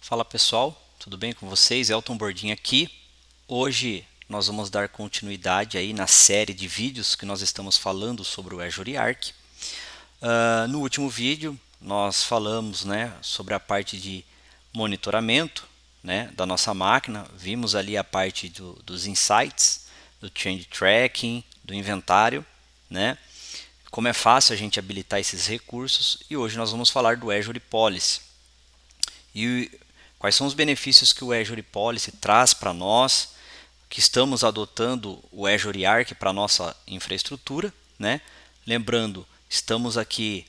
Fala pessoal, tudo bem com vocês? Elton Bordin aqui. Hoje nós vamos dar continuidade aí na série de vídeos que nós estamos falando sobre o Azure Arc. No último vídeo nós falamos, sobre a parte de monitoramento, da nossa máquina. Vimos ali a parte dos insights, do change tracking, do inventário, como é fácil a gente habilitar esses recursos, e hoje nós vamos falar do Azure Policy. E quais são os benefícios que o Azure Policy traz para nós, que estamos adotando o Azure Arc para a nossa infraestrutura, Lembrando, estamos aqui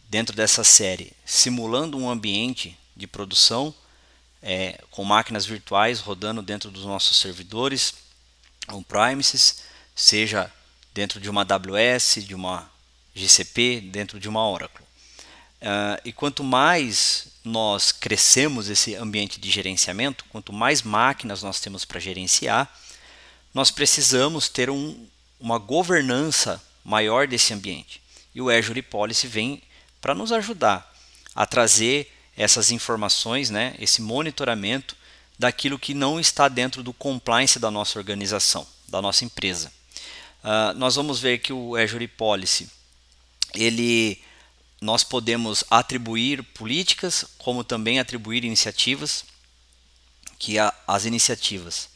dentro dessa série simulando um ambiente de produção com máquinas virtuais rodando dentro dos nossos servidores on-premises, seja dentro de uma AWS, de uma GCP, dentro de uma Oracle. E quanto mais nós crescemos esse ambiente de gerenciamento, quanto mais máquinas nós temos para gerenciar, nós precisamos ter uma governança maior desse ambiente. E o Azure Policy vem para nos ajudar a trazer essas informações, esse monitoramento daquilo que não está dentro do compliance da nossa organização, da nossa empresa. Nós vamos ver que o Azure Policy, nós podemos atribuir políticas, como também atribuir iniciativas, que as iniciativas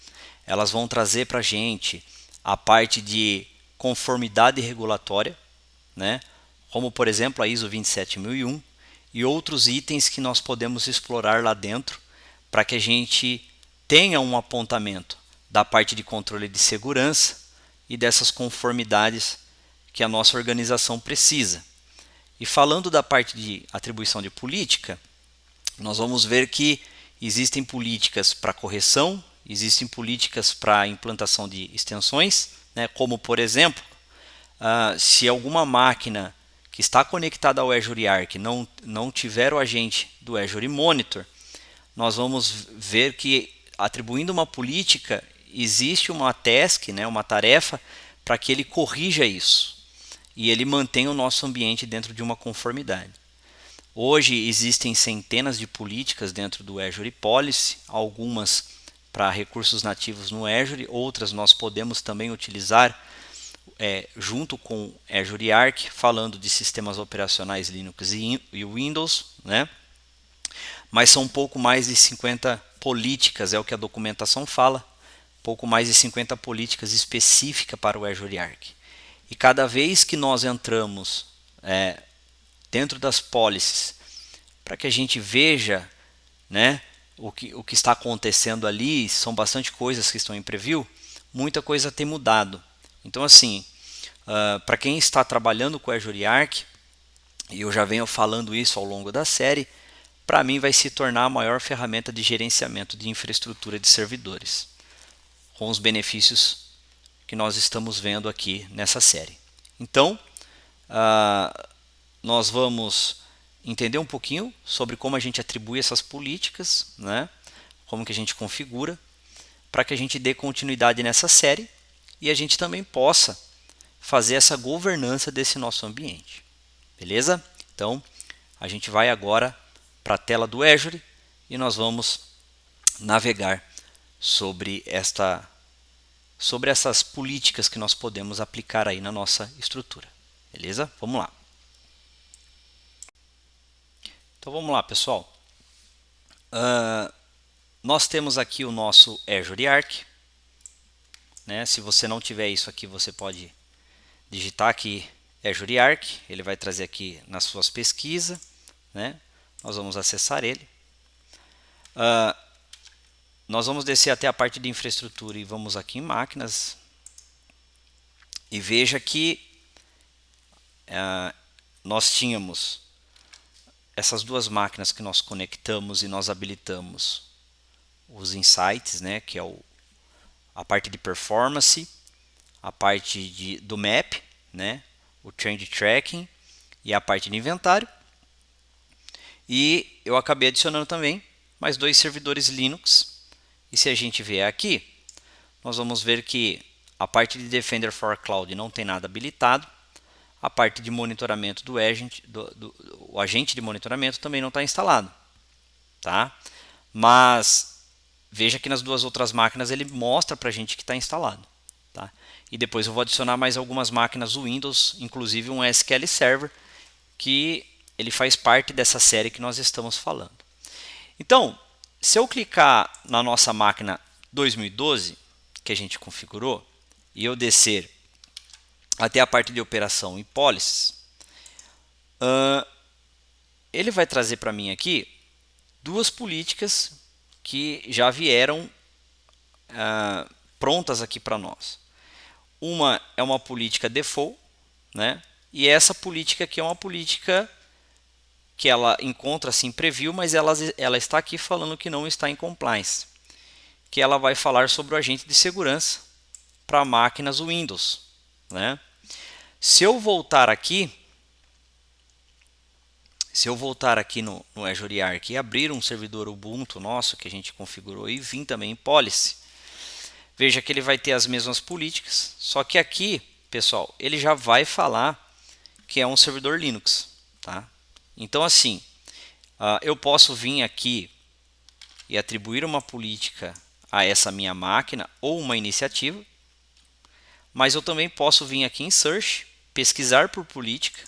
elas vão trazer para a gente a parte de conformidade regulatória, como por exemplo a ISO 27001 e outros itens que nós podemos explorar lá dentro para que a gente tenha um apontamento da parte de controle de segurança e dessas conformidades que a nossa organização precisa. E falando da parte de atribuição de política, nós vamos ver que existem políticas para correção, existem políticas para implantação de extensões, como por exemplo, se alguma máquina que está conectada ao Azure Arc não tiver o agente do Azure Monitor, nós vamos ver que atribuindo uma política, existe uma task, uma tarefa para que ele corrija isso e ele mantém o nosso ambiente dentro de uma conformidade. Hoje existem centenas de políticas dentro do Azure Policy, algumas para recursos nativos no Azure, outras nós podemos também utilizar junto com Azure Arc, falando de sistemas operacionais Linux e Windows, mas são um pouco mais de 50 políticas, é o que a documentação fala, pouco mais de 50 políticas específicas para o Azure Arc. E cada vez que nós entramos dentro das policies, para que a gente veja o que está acontecendo ali, são bastante coisas que estão em preview, muita coisa tem mudado. Então assim, para quem está trabalhando com o Azure Arc, e eu já venho falando isso ao longo da série, para mim vai se tornar a maior ferramenta de gerenciamento de infraestrutura de servidores, com os benefícios que nós estamos vendo aqui nessa série. Então, nós vamos entender um pouquinho sobre como a gente atribui essas políticas, como que a gente configura, para que a gente dê continuidade nessa série e a gente também possa fazer essa governança desse nosso ambiente. Beleza? Então, a gente vai agora para a tela do Azure e nós vamos navegar sobre essas políticas que nós podemos aplicar aí na nossa estrutura. Beleza? Vamos lá. Então vamos lá, pessoal. Nós temos aqui o nosso Azure Arc. Se você não tiver isso aqui, você pode digitar aqui Azure Arc. Ele vai trazer aqui nas suas pesquisas. Nós vamos acessar ele. Nós vamos descer até a parte de infraestrutura e vamos aqui em máquinas. E veja que nós tínhamos essas duas máquinas que nós conectamos e nós habilitamos os insights, que é a parte de performance, a parte do map, o change tracking e a parte de inventário. E eu acabei adicionando também mais 2 servidores Linux. E se a gente vier aqui, nós vamos ver que a parte de Defender for Cloud não tem nada habilitado. A parte de monitoramento o agente de monitoramento também não está instalado. Tá? Mas veja que nas duas outras máquinas ele mostra para a gente que está instalado. Tá? E depois eu vou adicionar mais algumas máquinas Windows, inclusive um SQL Server, que ele faz parte dessa série que nós estamos falando. Então, se eu clicar na nossa máquina 2012, que a gente configurou, e eu descer até a parte de operação e policies, ele vai trazer para mim aqui duas políticas que já vieram prontas aqui para nós. Uma é uma política default, né? E essa política aqui é uma política que ela encontra-se em preview, mas ela está aqui falando que não está em compliance, que ela vai falar sobre o agente de segurança para máquinas Windows, né? Se eu voltar aqui no Azure Arc e abrir um servidor Ubuntu nosso que a gente configurou e vim também em policy, veja que ele vai ter as mesmas políticas, só que aqui, pessoal, ele já vai falar que é um servidor Linux, tá? Então assim, eu posso vir aqui e atribuir uma política a essa minha máquina ou uma iniciativa, mas eu também posso vir aqui em Search, pesquisar por política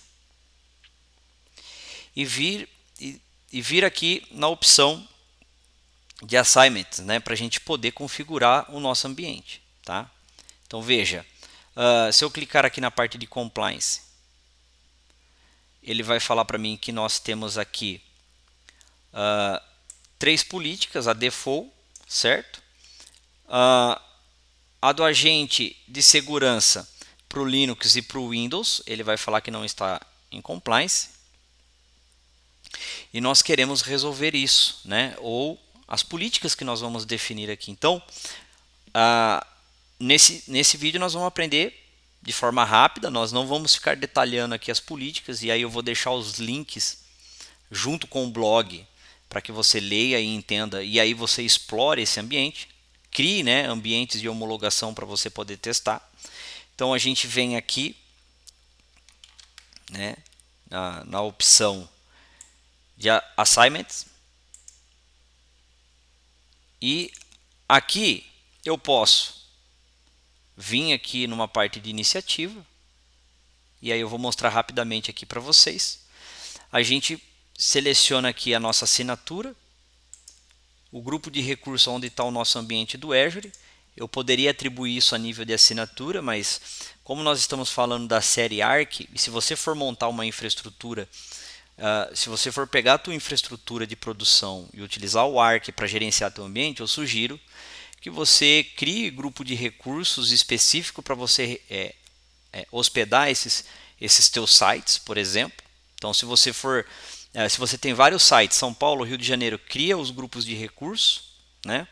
e vir aqui na opção de assignments, né, para a gente poder configurar o nosso ambiente. Tá? Então veja, se eu clicar aqui na parte de compliance, ele vai falar para mim que nós temos aqui 3 políticas, a default, certo? A do agente de segurança para o Linux e para o Windows, ele vai falar que não está em compliance. E nós queremos resolver isso, né? Ou as políticas que nós vamos definir aqui. Então, nesse vídeo nós vamos aprender de forma rápida, nós não vamos ficar detalhando aqui as políticas, e aí eu vou deixar os links junto com o blog para que você leia e entenda, e aí você explore esse ambiente, crie, né, ambientes de homologação para você poder testar. Então a gente vem aqui, né, na opção de assignments, e aqui eu posso vir aqui numa parte de iniciativa, e aí eu vou mostrar rapidamente aqui para vocês. A gente seleciona aqui a nossa assinatura, o grupo de recursos onde está o nosso ambiente do Azure. Eu poderia atribuir isso a nível de assinatura, mas como nós estamos falando da série Arc, e se você for montar uma infraestrutura, se você for pegar a tua infraestrutura de produção e utilizar o Arc para gerenciar teu ambiente, eu sugiro que você crie grupo de recursos específico para você hospedar esses teus sites, por exemplo. Então, se você tem vários sites, São Paulo, Rio de Janeiro, cria os grupos de recursos, né?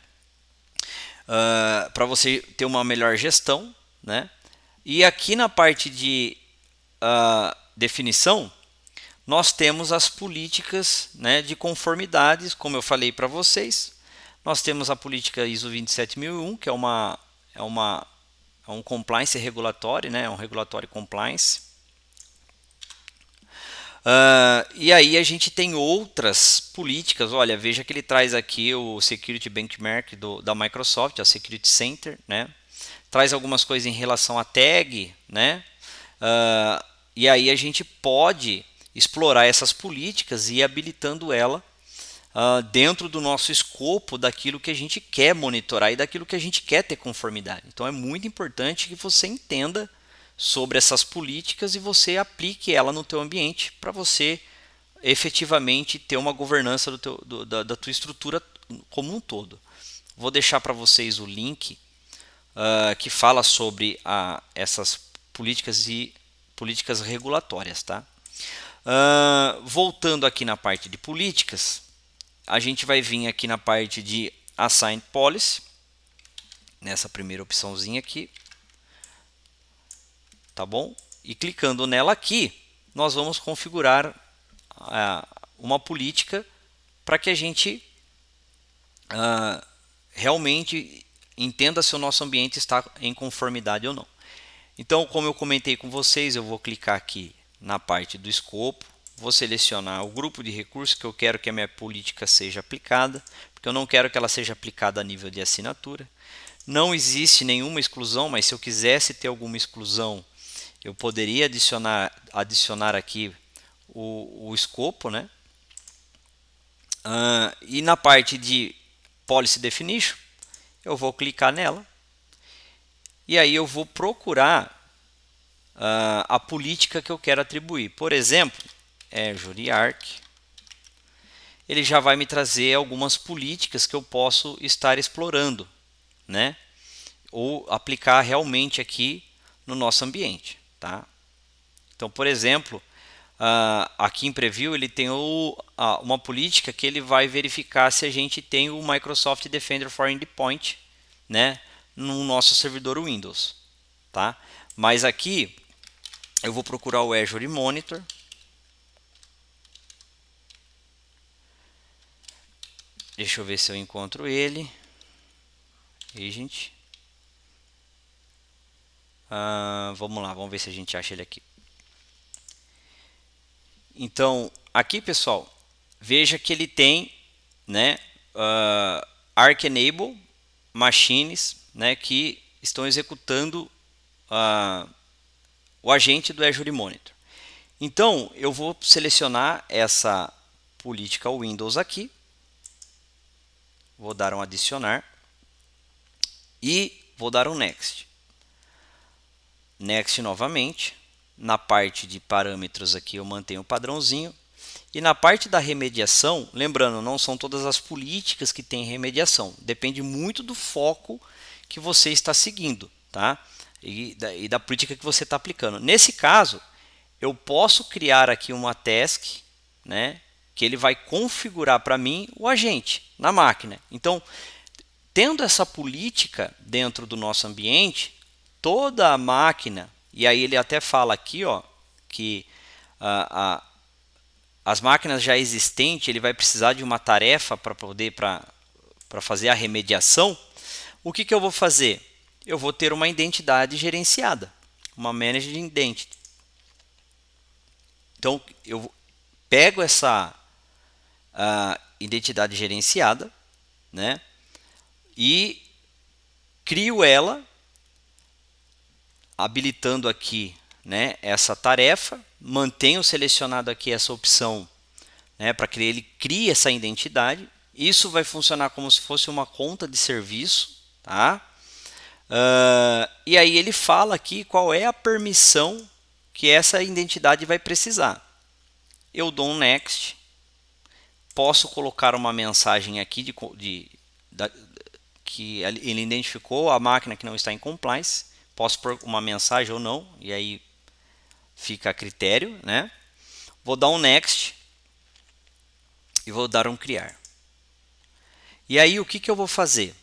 Para você ter uma melhor gestão, né? E aqui na parte de definição, nós temos as políticas, né, de conformidades, como eu falei para vocês. Nós temos a política ISO 27001, que é um compliance regulatório, né, um regulatório compliance. E aí a gente tem outras políticas. Olha, veja que ele traz aqui o Security Benchmark da Microsoft, a Security Center, né? Traz algumas coisas em relação a tag, né? E aí a gente pode explorar essas políticas e ir habilitando ela dentro do nosso escopo daquilo que a gente quer monitorar e daquilo que a gente quer ter conformidade. Então é muito importante que você entenda sobre essas políticas e você aplique ela no teu ambiente para você efetivamente ter uma governança da tua estrutura como um todo. Vou deixar para vocês o link que fala sobre essas políticas e políticas regulatórias, tá? Voltando aqui na parte de políticas, a gente vai vir aqui na parte de Assign Policy, nessa primeira opçãozinha aqui, tá bom? E clicando nela aqui, nós vamos configurar uma política para que a gente realmente entenda se o nosso ambiente está em conformidade ou não. Então, como eu comentei com vocês, eu vou clicar aqui na parte do escopo, vou selecionar o grupo de recursos que eu quero que a minha política seja aplicada, porque eu não quero que ela seja aplicada a nível de assinatura. Não existe nenhuma exclusão, mas se eu quisesse ter alguma exclusão, eu poderia adicionar aqui o escopo, né? E na parte de Policy Definition, eu vou clicar nela e aí eu vou procurar a política que eu quero atribuir. Por exemplo, Azure Arc, ele já vai me trazer algumas políticas que eu posso estar explorando, né? Ou aplicar realmente aqui no nosso ambiente, tá? Então, por exemplo, aqui em Preview ele tem uma política que ele vai verificar se a gente tem o Microsoft Defender for Endpoint, né, no nosso servidor Windows, tá? Mas aqui eu vou procurar o Azure Monitor. Deixa eu ver se eu encontro ele. Agent. Vamos lá, vamos ver se a gente acha ele aqui. Então, aqui, pessoal, veja que ele tem, né, Arc Enable Machines, né, que estão executando o agente do Azure Monitor. Então, eu vou selecionar essa política Windows aqui. Vou dar um adicionar. E vou dar um Next. Next novamente. Na parte de parâmetros aqui eu mantenho o padrãozinho. E na parte da remediação, lembrando, não são todas as políticas que têm remediação. Depende muito do foco que você está seguindo, tá? E da política que você está aplicando. Nesse caso, eu posso criar aqui uma task, né, que ele vai configurar para mim o agente na máquina. Então, tendo essa política dentro do nosso ambiente, toda a máquina, e aí ele até fala aqui, ó, que as máquinas já existentes, ele vai precisar de uma tarefa para fazer a remediação. O que eu vou fazer? Eu vou ter uma identidade gerenciada, uma Managed Identity. Então, eu pego essa identidade gerenciada, né, e crio ela, habilitando aqui, né, essa tarefa, mantenho selecionado aqui essa opção, né, para que ele crie essa identidade. Isso vai funcionar como se fosse uma conta de serviço, tá? E aí ele fala aqui qual é a permissão que essa identidade vai precisar. Eu dou um Next. Posso colocar uma mensagem aqui que ele identificou a máquina que não está em compliance. Posso pôr uma mensagem ou não, e aí fica a critério, né? Vou dar um Next e vou dar um Criar. E aí o que eu vou fazer?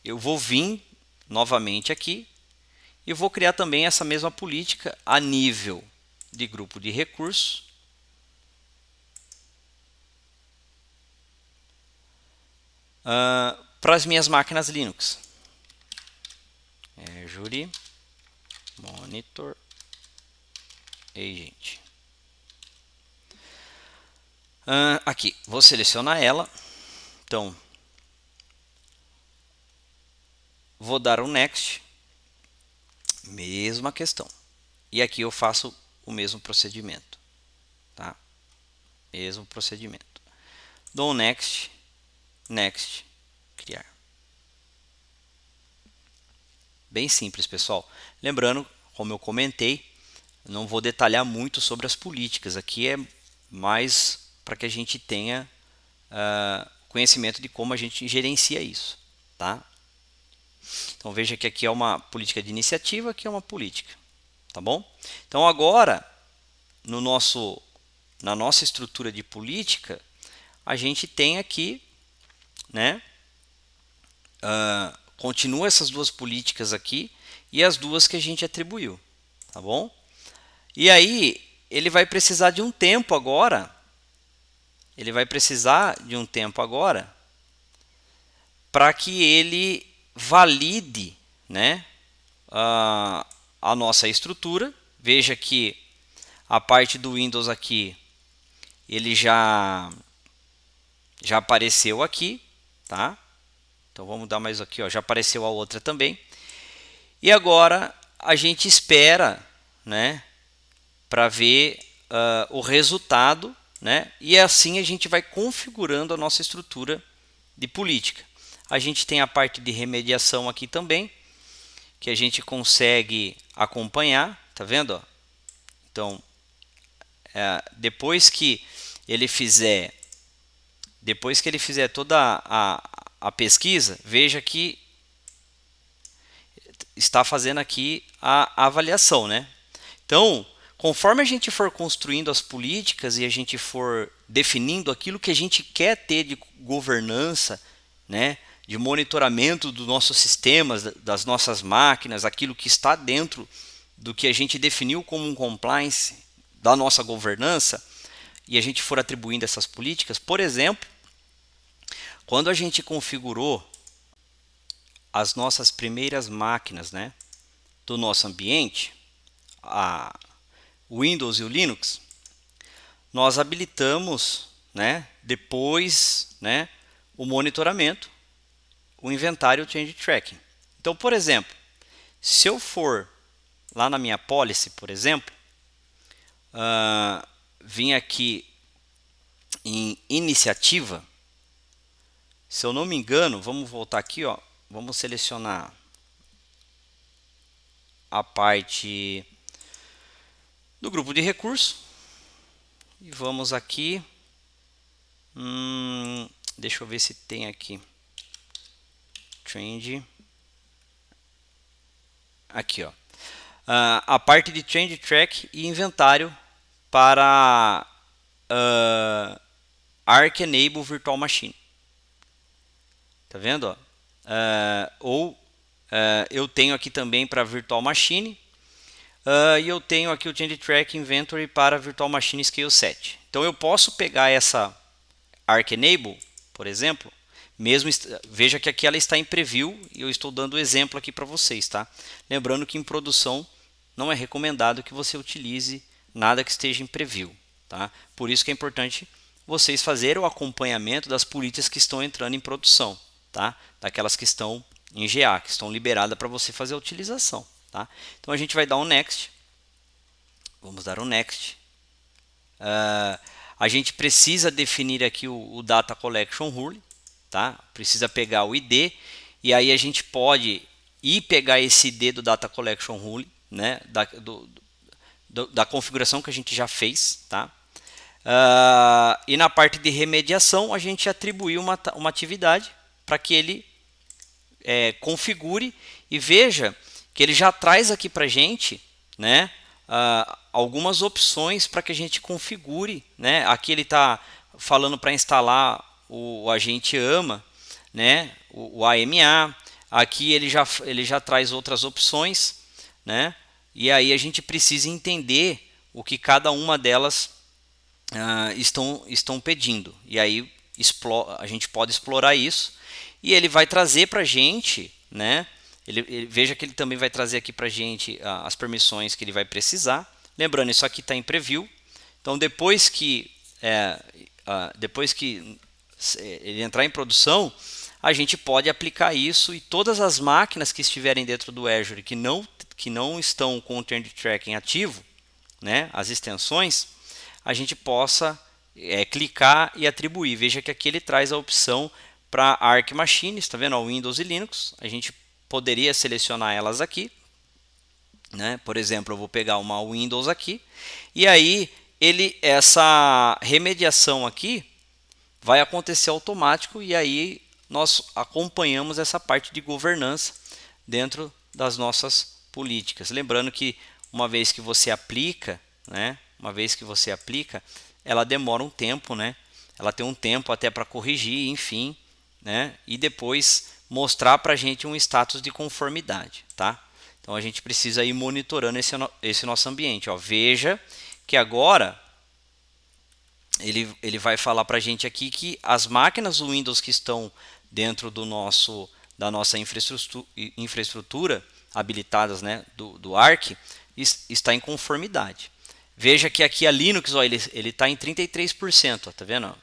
Eu vou vir novamente aqui e vou criar também essa mesma política a nível de grupo de recursos. Para as minhas máquinas Linux. Azure Monitor Agent. Aqui, vou selecionar ela. Então, vou dar um Next. Mesma questão. E aqui eu faço o mesmo procedimento. Tá? Mesmo procedimento. Dou um Next. Next. Criar. Bem simples, pessoal. Lembrando, como eu comentei, não vou detalhar muito sobre as políticas. Aqui é mais para que a gente tenha conhecimento de como a gente gerencia isso, tá? Então veja que aqui é uma política de iniciativa, aqui é uma política, tá bom? Então agora na nossa estrutura de política a gente tem aqui, né? Continua essas duas políticas aqui e as duas que a gente atribuiu, tá bom? E aí ele vai precisar de um tempo agora. Ele vai precisar de um tempo agora para que ele valide, né, a nossa estrutura. Veja que a parte do Windows aqui ele já apareceu aqui, tá? Então vamos dar mais aqui, ó, já apareceu a outra também. E agora a gente espera, né, para ver o resultado, né? E assim a gente vai configurando a nossa estrutura de política. A gente tem a parte de remediação aqui também, que a gente consegue acompanhar, tá vendo? Ó? Então, depois que ele fizer toda a pesquisa, veja que está fazendo aqui a avaliação, né? Então, conforme a gente for construindo as políticas e a gente for definindo aquilo que a gente quer ter de governança, né, de monitoramento dos nossos sistemas, das nossas máquinas, aquilo que está dentro do que a gente definiu como um compliance da nossa governança, e a gente for atribuindo essas políticas, por exemplo, quando a gente configurou as nossas primeiras máquinas, né, do nosso ambiente, o Windows e o Linux, nós habilitamos, né, depois, né, o monitoramento, o inventário e o change tracking. Então, por exemplo, se eu for lá na minha policy, por exemplo, vim aqui em iniciativa, se eu não me engano, vamos voltar aqui, ó, vamos selecionar a parte do grupo de recursos e vamos aqui, deixa eu ver se tem aqui, trend, aqui, ó, a parte de change track e inventário para Arc Enable Virtual Machine. Tá vendo? Ó? Eu tenho aqui também para Virtual Machine e eu tenho aqui o Change Track Inventory para Virtual Machine Scale 7. Então eu posso pegar essa Arc Enable, por exemplo, veja que aqui ela está em preview e eu estou dando exemplo aqui para vocês, tá? Lembrando que em produção não é recomendado que você utilize nada que esteja em preview, tá? Por isso que é importante vocês fazerem o acompanhamento das políticas que estão entrando em produção, tá? Daquelas que estão em GA, que estão liberadas para você fazer a utilização, tá? Então a gente vai dar um next, vamos dar um next. A gente precisa definir aqui o Data Collection Rule, tá? Precisa pegar o ID e aí a gente pode ir pegar esse ID do Data Collection Rule, né? Da configuração que a gente já fez, tá? E na parte de remediação a gente atribuiu uma atividade para que ele configure e veja que ele já traz aqui para a gente, né, algumas opções para que a gente configure, né? Aqui ele está falando para instalar o agente AMA, né, o AMA. Aqui ele já traz outras opções, né? E aí a gente precisa entender o que cada uma delas estão pedindo. E aí a gente pode explorar isso e ele vai trazer para a gente, né? Veja que ele também vai trazer aqui para a gente as permissões que ele vai precisar. Lembrando, isso aqui está em preview. Então, depois que ele entrar em produção, a gente pode aplicar isso e todas as máquinas que estiverem dentro do Azure que não estão com o Change Tracking ativo, né, as extensões, a gente possa clicar e atribuir. Veja que aqui ele traz a opção para Arc Machines, está vendo? Windows e Linux. A gente poderia selecionar elas aqui, né? Por exemplo, eu vou pegar uma Windows aqui e aí essa remediação aqui vai acontecer automático e aí nós acompanhamos essa parte de governança dentro das nossas políticas. Lembrando que uma vez que você aplica, né? Ela demora um tempo, né? Ela tem um tempo até para corrigir, enfim, né? E depois mostrar para a gente um status de conformidade, tá? Então a gente precisa ir monitorando esse nosso ambiente. Ó. Veja que agora ele vai falar para a gente aqui que as máquinas do Windows que estão dentro da nossa infraestrutura habilitadas, né, do Arc está em conformidade. Veja que aqui a Linux, ó, ele está em 33%, ó, tá vendo?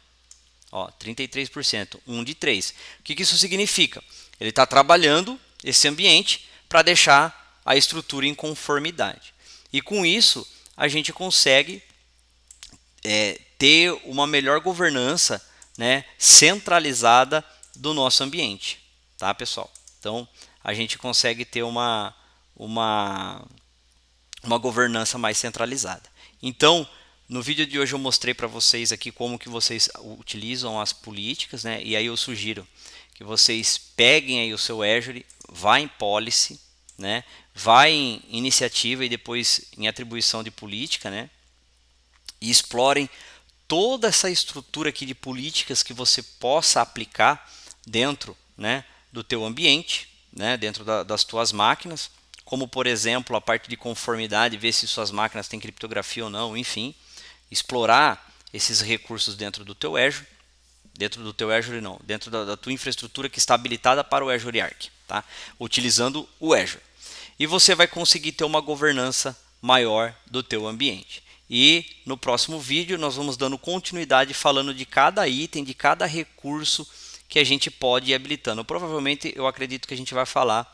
Ó, 33%, 1 de 3. O que isso significa? Ele está trabalhando esse ambiente para deixar a estrutura em conformidade. E com isso, a gente consegue ter uma melhor governança, né, centralizada do nosso ambiente. Tá, pessoal? Então, a gente consegue ter uma governança mais centralizada. Então, no vídeo de hoje eu mostrei para vocês aqui como que vocês utilizam as políticas, né? E aí eu sugiro que vocês peguem aí o seu Azure, vá em Policy, né? Vá em Iniciativa e depois em Atribuição de Política, né? E explorem toda essa estrutura aqui de políticas que você possa aplicar dentro, né, do teu ambiente, né, dentro das tuas máquinas, como por exemplo a parte de conformidade, ver se suas máquinas têm criptografia ou não, enfim, explorar esses recursos dentro do teu Azure, dentro da tua infraestrutura que está habilitada para o Azure Arc, tá? Utilizando o Azure. E você vai conseguir ter uma governança maior do teu ambiente. E no próximo vídeo nós vamos dando continuidade falando de cada item, de cada recurso que a gente pode ir habilitando. Provavelmente eu acredito que a gente vai falar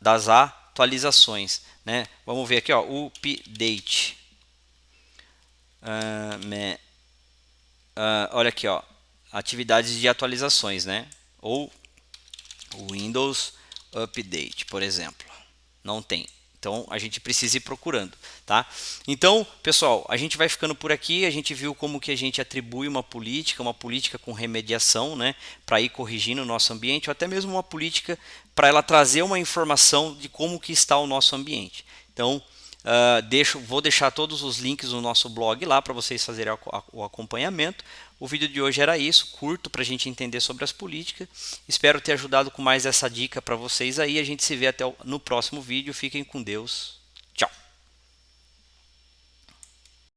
das atualizações, né? Vamos ver aqui, ó, update. Olha aqui, ó, atividades de atualizações, né? Ou Windows Update, por exemplo. Não tem. Então a gente precisa ir procurando, tá? Então, pessoal, a gente vai ficando por aqui. A gente viu como que a gente atribui uma política com remediação, né, para ir corrigindo o nosso ambiente, ou até mesmo uma política para ela trazer uma informação de como que está o nosso ambiente. Então, vou deixar todos os links no nosso blog lá para vocês fazerem o acompanhamento. O vídeo de hoje era isso, curto para a gente entender sobre as políticas. Espero ter ajudado com mais essa dica para vocês aí. A gente se vê até no próximo vídeo. Fiquem com Deus.